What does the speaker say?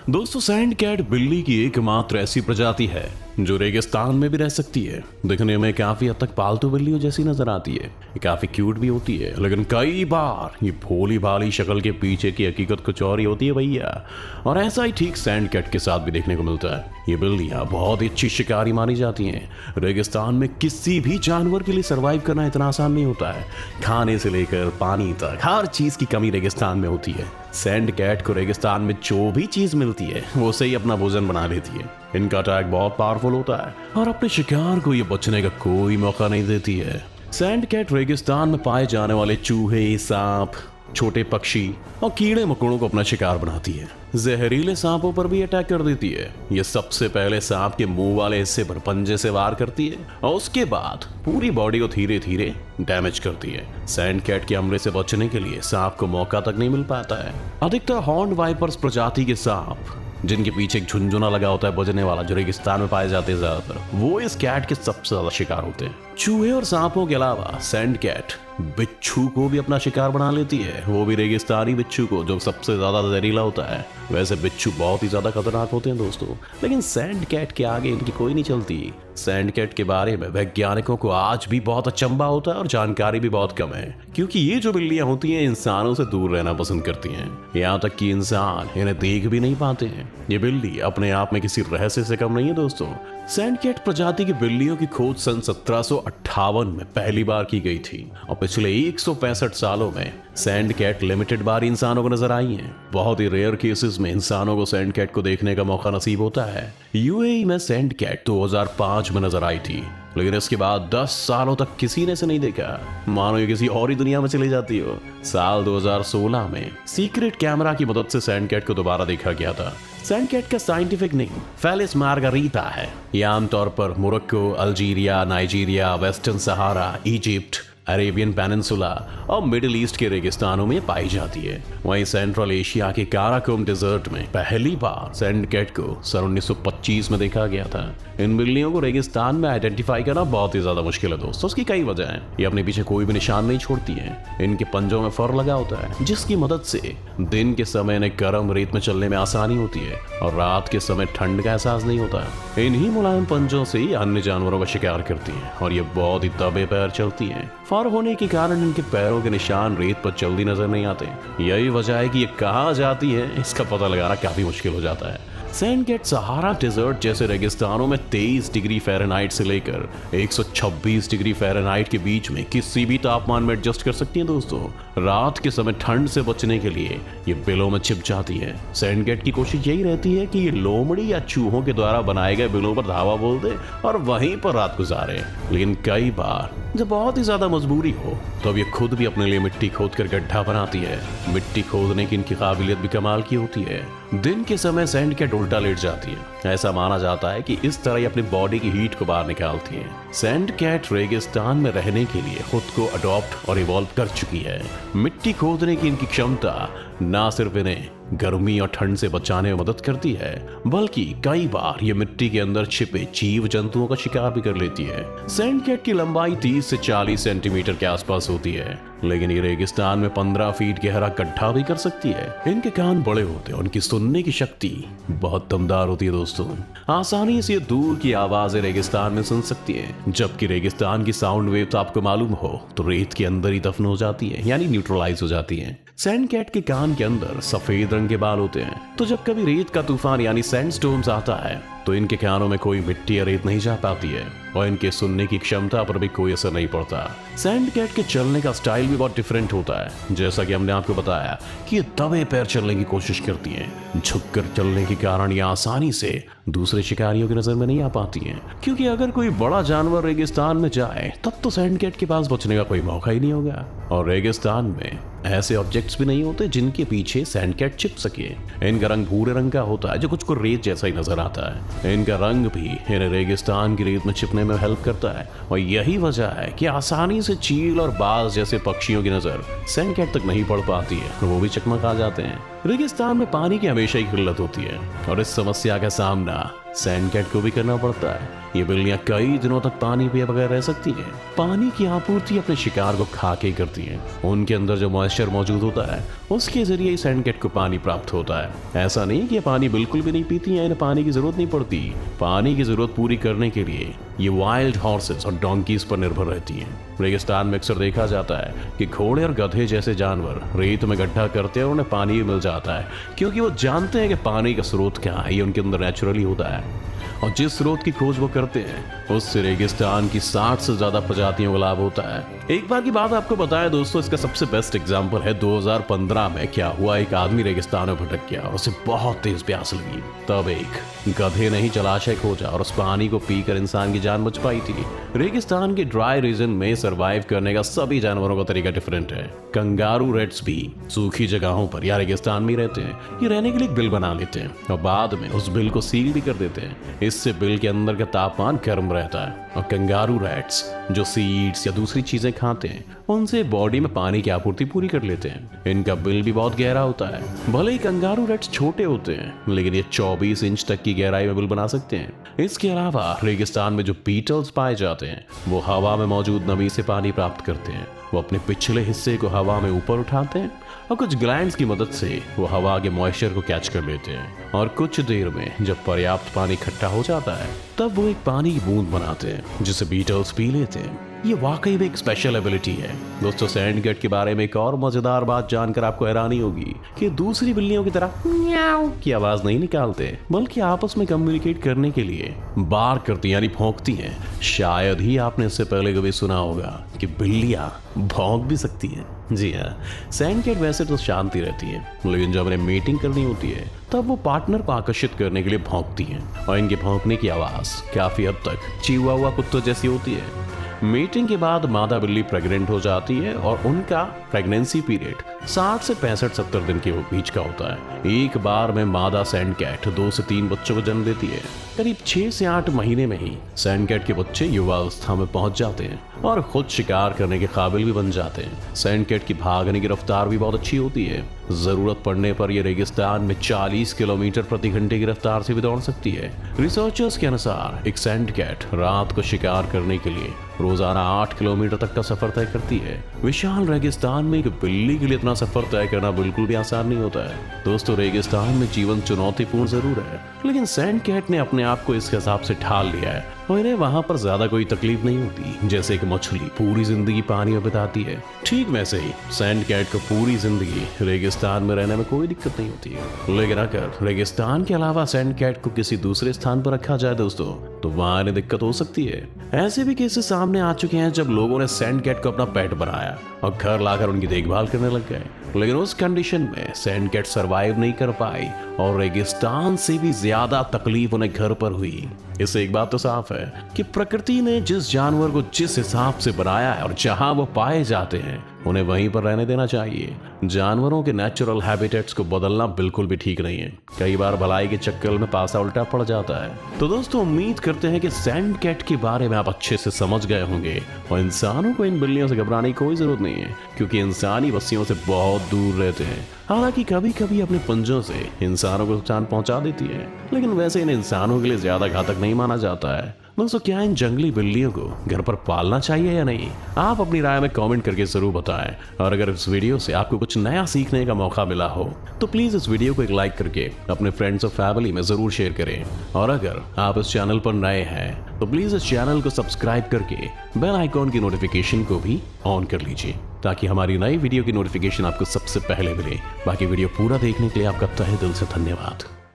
दोस्तों sand cat बिल्ली की एकमात्र ऐसी प्रजाति है जो रेगिस्तान में भी रह सकती है। दिखने में काफी हद तक पालतू बिल्लियों जैसी नजर आती है, ये काफी क्यूट भी होती है, लेकिन कई बार ये भोली भाली शक्ल के पीछे की हकीकत कुछ और ही होती है भैया। और ऐसा ही ठीक सैंड कैट के साथ भी देखने को मिलता है। ये बिल्लियां बहुत ही अच्छी शिकारी मानी जाती हैं। रेगिस्तान में किसी भी जानवर के लिए सरवाइव करना इतना आसान नहीं होता है। खाने से लेकर पानी तक हर चीज की कमी रेगिस्तान में होती है। सैंड कैट को रेगिस्तान में जो भी चीज मिलती है वो से ही अपना भोजन बना लेती है। इनका अटैक बहुत पावरफुल होता है और अपने शिकार को ये बचने का कोई मौका नहीं देती है। सैंड कैट रेगिस्तान में पाए जाने वाले चूहे, सांप, छोटे पक्षी और कीड़े मकोड़ों को अपना शिकार बनाती है। जहरीले सांपों पर भी अटैक कर देती है। ये सबसे पहले सांप के मुंह वाले हिस्से पर पंजे से वार करती है और उसके बाद पूरी बॉडी को धीरे धीरे डैमेज करती है। सैंड कैट के हमले से बचने के लिए सांप को मौका तक नहीं मिल पाता है। अधिकतर हॉर्न्ड वाइपर्स प्रजाति के सांप, जिनके पीछे एक झुंझुना लगा होता है बजने वाला, जो रेगिस्तान में पाए जाते हैं ज्यादातर, वो इस कैट के सबसे ज्यादा शिकार होते हैं। चूहे और सांपों के अलावा सैंड कैट बिच्छू को भी अपना शिकार बना लेती है, वो भी रेगिस्तानी बिच्छू को, जो सबसे ज्यादा जहरीला होता है। वैसे बिच्छू बहुत ही ज्यादा खतरनाक होते हैं दोस्तों, लेकिन सैंड कैट के आगे इनकी कोई नहीं चलती। सैंड कैट के बारे में वैज्ञानिकों को आज भी बहुत अचंभा होता है और जानकारी भी बहुत कम है, क्योंकि ये जो बिल्लियां होती हैं इंसानों से दूर रहना पसंद करती हैं। यहाँ तक कि इंसान इन्हें देख भी नहीं पाते हैं। ये बिल्ली अपने आप में किसी रहस्य से कम नहीं है दोस्तों। सैंड कैट प्रजाति की बिल्लियों की खोज सन 1758 में पहली बार की गई थी और पिछले 165 सालों में सैंड कैट लिमिटेड बार इंसानों को नजर आई हैं। बहुत ही रेयर केसेस में इंसानों को सैंड कैट को देखने का मौका नसीब होता है। यूएई में सैंड कैट 2005 में नजर आई थी, लेकिन इसके बाद 10 सालों तक किसी ने इसे नहीं देखा, मानो ये किसी और ही दुनिया में चली जाती हो। साल 2016 में सीक्रेट कैमरा की मदद से सैंड कैट को दोबारा देखा गया था। सैंड कैट का साइंटिफिक नेम फेलिस मार्गरीता है। यह आमतौर पर मोरक्को, अल्जीरिया, नाइजीरिया, वेस्टर्न सहारा, इजिप्ट, अरेबियन पेनिनसुला और मिडिल ईस्ट के रेगिस्तानों में पाई जाती है। वहीं सेंट्रल एशिया के काराकोरम डेजर्ट में पहली बार सैंड कैट को सन 1925 में देखा गया था। इन बिल्लियों को रेगिस्तान में आइडेंटिफाई करना बहुत ही ज्यादा मुश्किल है दोस्तों। उसकी कई वजह है। ये अपने पीछे कोई भी निशान नहीं छोड़ती हैं। इनके पंजों में फर लगा होता है, जिसकी मदद से दिन के समय इन्हें गर्म रेत में चलने में आसानी होती है और रात के समय ठंड का एहसास नहीं होता। इन्हीं मुलायम पंजों से ही अन्य जानवरों का शिकार करती हैं और ये बहुत ही दबे पैर चलती हैं। फर होने के कारण इनके पैरों के निशान रेत पर जल्दी नजर नहीं आते। यही वजह है कि ये कहाँ जाती है इसका पता लगाना काफी मुश्किल हो जाता है। सैंड कैट सहारा डेजर्ट जैसे रेगिस्तानों में 23 डिग्री फ़ारेनहाइट से लेकर 126 डिग्री फ़ारेनहाइट के बीच में किसी भी तापमान में एडजस्ट कर सकती हैं दोस्तों। रात के समय ठंड से बचने के लिए ये बिलों में छिप जाती है। सैंड कैट की कोशिश यही रहती है कि ये लोमड़ी या चूहों के द्वारा बनाए गए बिलों पर धावा बोल दे और वहीं पर रात गुजारे। लेकिन कई बार जब बहुत ही ज्यादा मजबूरी हो तो अब ये खुद भी अपने लिए मिट्टी खोद कर गड्ढा बनाती है। मिट्टी खोदने की इनकी काबिलियत भी कमाल की होती है। दिन के समय सैंड कैट उल्टा लेट जाती है। ऐसा माना जाता है कि इस तरह ये अपनी बॉडी की हीट को बाहर निकालती है। सैंड कैट रेगिस्तान में रहने के लिए खुद को अडॉप्ट और इवॉल्व कर चुकी है। मिट्टी खोदने की इनकी क्षमता ना सिर्फ इन्हें गर्मी और ठंड से बचाने में मदद करती है, बल्कि कई बार ये मिट्टी के अंदर छिपे जीव जंतुओं का शिकार भी कर लेती है। सैंड कैट की लंबाई 30 से 40 सेंटीमीटर के आसपास होती है, लेकिन ये रेगिस्तान में 15 फीट गहरा गड्ढा भी कर सकती है। इनके कान बड़े होते हैं, उनकी सुनने की शक्ति बहुत दमदार होती है दोस्तों। आसानी से दूर की आवाजें रेगिस्तान में सुन सकती है, जबकि रेगिस्तान की साउंड वेव तो आपको मालूम हो तो रेत के अंदर ही दफन हो जाती है, यानी न्यूट्रलाइज हो जाती है। सैंड कैट के कान के अंदर सफेद रंग के बाल होते हैं, तो जब कभी रेत का तूफान यानी सैंडस्टॉर्म्स आता है तो इनके कानों में कोई मिट्टी या रेत नहीं जा पाती है और इनके सुनने की क्षमता पर भी कोई असर नहीं पड़ता। सैंड कैट के चलने का स्टाइल भी बहुत डिफरेंट होता है। जैसा कि हमने आपको बताया कि ये दबे पैर चलने की कोशिश करती हैं। झुककर चलने के कारण ये आसानी से दूसरे शिकारियों की नजर में नहीं आ पाती हैं, क्योंकि अगर कोई बड़ा जानवर रेगिस्तान में जाए तब तो सैंड कैट के पास बचने का कोई मौका ही नहीं होगा। और रेगिस्तान में ऐसे ऑब्जेक्ट्स भी नहीं होते जिनके पीछे सैंड कैट छिप सके। इनका रंग भूरे रंग का होता है, जो कुछ को रेत जैसा ही नजर आता है। इनका रंग भी इन्हें रेगिस्तान की रेत में छिपने में हेल्प करता है और यही वजह है कि आसानी से चील और बाज जैसे पक्षियों की नजर सैंड कैट तक नहीं पड़ पाती है, वो भी चकमक आ जाते हैं। रेगिस्तान में पानी की हमेशा ही किल्लत होती है और इस समस्या का सामना सैंड कैट को भी करना पड़ता है। ये बिल्लियां कई दिनों तक पानी पिए बगैर रह सकती हैं। पानी की आपूर्ति अपने शिकार को खा के करती हैं। उनके अंदर जो मॉइस्चर मौजूद होता है उसके जरिए सैंड कैट को पानी प्राप्त होता है। ऐसा नहीं कि ये पानी बिल्कुल भी नहीं पीती हैं, इन्हें पानी की जरूरत नहीं पड़ती। पानी की जरूरत पूरी करने के लिए ये वाइल्ड हॉर्सेस और डोंकीज पर निर्भर रहती हैं। रेगिस्तान में अक्सर देखा जाता है कि घोड़े और गधे जैसे जानवर रेत में गड्ढा करते हैं और उन्हें पानी भी मिल जाता है, क्योंकि वो जानते हैं कि पानी का स्रोत क्या है। ये उनके अंदर नेचुरली होता है और जिस स्रोत की खोज वो करते हैं उससे रेगिस्तान की 60 से ज्यादा प्रजातियों को लाभ होता है। एक बार की बात आपको बताया दोस्तों, इसका सबसे बेस्ट एग्जांपल है 2015 में क्या हुआ। एक आदमी रेगिस्तान में भटक गया और उसे बहुत तेज प्यास लगी। तब एक गधे ने ही जलाशय खोजा और उस पानी को पीकर इंसान की जान बच पाई थी। रेगिस्तान के ड्राई रीजन में सरवाइव करने का सभी जानवरों का तरीका डिफरेंट है। कंगारू रेट्स भी सूखी जगहों पर या रेगिस्तान में रहते हैं। ये रहने के लिए एक बिल बना लेते हैं और बाद में उस बिल को सील भी कर देते हैं। इससे बिल के अंदर का तापमान गर्म रहता है और कंगारू रैट्स जो सीड्स या दूसरी चीजें खाते हैं उनसे बॉडी में पानी की आपूर्ति पूरी कर लेते हैं। इनका बिल भी बहुत गहरा होता है। भले ही कंगारू रैट्स छोटे होते हैं लेकिन ये 24 इंच तक की गहराई में बिल बना सकते हैं। इसके अलावा रेगिस्तान में जो बीटल्स पाए जाते हैं वो हवा में मौजूद नमी से पानी प्राप्त करते हैं। वो अपने पिछले हिस्से को हवा में ऊपर उठाते हैं और कुछ ग्लैंड्स की मदद से वो हवा के मॉइस्चर को कैच कर लेते हैं और कुछ देर में जब पर्याप्त पानी इकट्ठा हो जाता है तब वो एक पानी की बूंद बनाते हैं जिसे बीटल्स पी लेते हैं। ये वाकई में एक स्पेशल एबिलिटी है। दोस्तों सैंड कैट के बारे में एक और मजेदार बात जानकर आपको हैरानी होगी कि दूसरी बिल्लियों की तरह म्याऊ की आवाज नहीं निकालते, बल्कि आपस में कम्युनिकेट करने के लिए बार्क करती यानी भौंकती हैं। शायद ही आपने इससे पहले कभी सुना होगा कि बिल्लियां भौंक भी सकती हैं। जी हाँ, सैंड कैट वैसे तो शांति रहती है लेकिन जब उन्हें मीटिंग करनी होती है तब वो पार्टनर को आकर्षित करने के लिए भौंकती हैं और इनके भौंकने की आवाज काफी हद तक चिहुआहुआ कुत्तों जैसी होती है। मीटिंग के बाद मादा बिल्ली प्रेग्नेंट हो जाती है और उनका प्रेगनेंसी पीरियड 60 से 65-70 दिन के बीच का होता है। एक बार में मादा सैंड कैट 2 से 3 बच्चों को जन्म देती है। करीब 6 से 8 महीने में ही सैंड कैट के बच्चे युवावस्था में पहुंच जाते हैं और खुद शिकार करने के काबिल भी बन जाते हैं। सैंड कैट की भागने की रफ्तार भी बहुत अच्छी होती है। जरूरत पड़ने पर यह रेगिस्तान में 40 किलोमीटर प्रति घंटे की रफ्तार से भी दौड़ सकती है। रिसर्चर्स के अनुसार एक सैंड कैट रात को शिकार करने के लिए रोजाना 8 किलोमीटर तक का सफर तय करती है। विशाल रेगिस्तान में एक बिल्ली के लिए इतना सफर तय करना बिल्कुल भी आसान नहीं होता है। दोस्तों रेगिस्तान में जीवन चुनौतीपूर्ण जरूर है लेकिन सैंड कैट ने अपने आप को इस हिसाब से ढाल लिया है और इन्हें वहां पर ज्यादा कोई तकलीफ नहीं होती। जैसे कि मछली पूरी जिंदगी पानी में बिताती है, ठीक वैसे ही सैंड कैट को पूरी जिंदगी रेगिस्तान में रहने में कोई दिक्कत नहीं होती है। लेकिन अगर रेगिस्तान के अलावा सैंड कैट को किसी दूसरे स्थान पर रखा जाए दोस्तों तो वहां इन्हें दिक्कत हो सकती है। ऐसे भी केसेस सामने आ चुके हैं जब लोगों ने सैंड कैट को अपना पेट बनाया और घर लाकर उनकी देखभाल करने लग गए, लेकिन उस कंडीशन में सैंड कैट सरवाइव नहीं कर पाई और रेगिस्तान से भी ज्यादा तकलीफ उन्हें घर पर हुई। इससे एक बात तो साफ है कि प्रकृति ने जिस जानवर को जिस हिसाब से बनाया है और जहां वो पाए जाते हैं उन्हें वहीं पर रहने देना चाहिए। जानवरों के नेचुरल हैबिटेट्स को बदलना बिल्कुल भी ठीक नहीं है। कई बार भलाई के चक्कर में पासा उल्टा पड़ जाता है। तो दोस्तों उम्मीद करते हैं कि सैंड कैट के बारे में आप अच्छे से समझ गए होंगे और इंसानों को इन बिल्लियों से घबराने की कोई जरूरत नहीं है क्योंकि इंसानी बस्तियों से बहुत दूर रहते हैं। हालांकि कभी कभी अपने पंजों से इंसानों को नुकसान पहुंचा देती है लेकिन वैसे इन इंसानों के लिए ज्यादा घातक नहीं माना जाता है। दोस्तों क्या इन जंगली बिल्लियों को घर पर पालना चाहिए या नहीं, आप अपनी राय में कमेंट करके जरूर बताएं। और अगर इस वीडियो से आपको कुछ नया सीखने का मौका मिला हो तो प्लीज इस वीडियो को एक लाइक करके अपने फ्रेंड्स और फैमिली में जरूर शेयर करें। और अगर आप इस चैनल पर नए हैं तो प्लीज इस चैनल को सब्सक्राइब करके बेल आइकॉन की नोटिफिकेशन को भी ऑन कर लीजिए ताकि हमारी नई वीडियो की नोटिफिकेशन आपको सबसे पहले मिले। बाकी वीडियो पूरा देखने के लिए आपका तहे दिल से धन्यवाद।